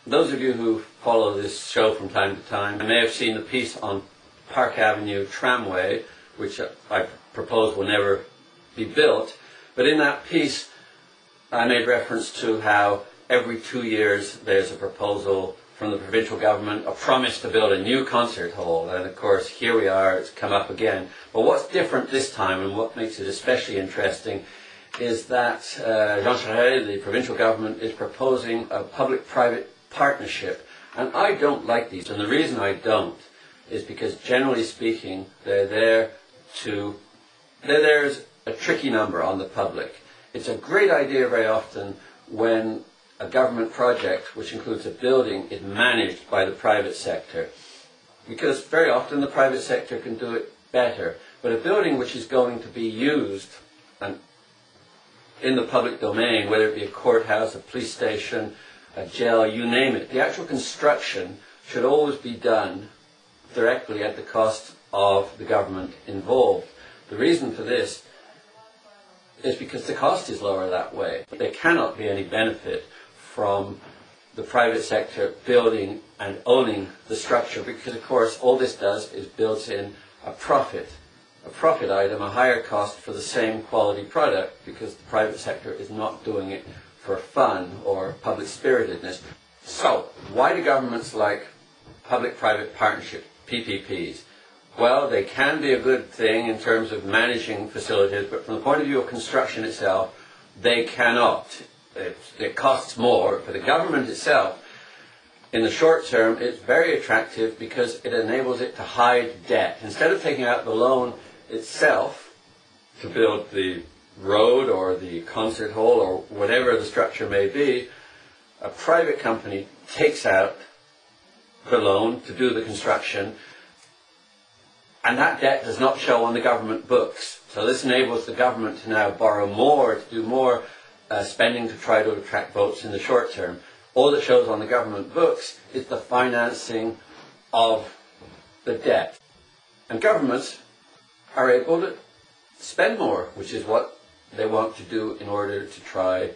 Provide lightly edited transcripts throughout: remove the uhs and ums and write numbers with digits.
Those of you who follow this show from time to time may have seen the piece on Park Avenue tramway, which I propose will never be built. But in that piece, I made reference to how every 2 years there's a proposal from the provincial government, a promise to build a new concert hall. And of course, here we are, it's come up again. But what's different this time, and what makes it especially interesting, is that Jean Searle, the provincial government, is proposing a public-private partnership. And I don't like these. And the reason I don't is because, generally speaking, they're there as a tricky number on the public. It's a great idea very often when a government project, which includes a building, is managed by the private sector. Because very often the private sector can do it better. But a building which is going to be used and in the public domain, whether it be a courthouse, a police station, a jail, you name it, the actual construction should always be done directly at the cost of the government involved. The reason for this is because the cost is lower that way. But there cannot be any benefit from the private sector building and owning the structure, because of course all this does is builds in a profit item, a higher cost for the same quality product, because the private sector is not doing it for fun or public spiritedness. So why do governments like public-private partnership, PPPs? Well, they can be a good thing in terms of managing facilities, but from the point of view of construction itself, they cannot. It costs more. For the government itself, in the short term, it's very attractive because it enables it to hide debt. Instead of taking out the loan itself to build the road or the concert hall or whatever the structure may be, a private company takes out the loan to do the construction, and that debt does not show on the government books. So this enables the government to now borrow more, to do more spending to try to attract votes in the short term. All that shows on the government books is the financing of the debt. And governments are able to spend more, which is what they want to do in order to try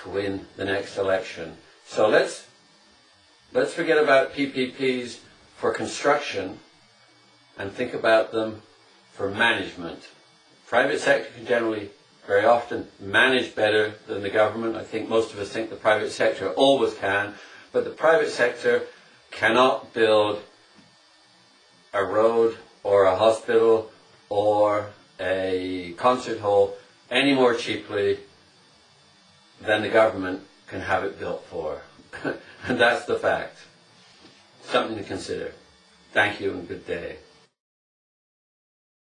to win the next election. So let's forget about PPPs for construction and think about them for management. Private sector can generally, very often, manage better than the government. I think most of us think the private sector always can, but the private sector cannot build a road or a hospital or a concert hall any more cheaply than the government can have it built for. And that's the fact. Something to consider. Thank you and good day.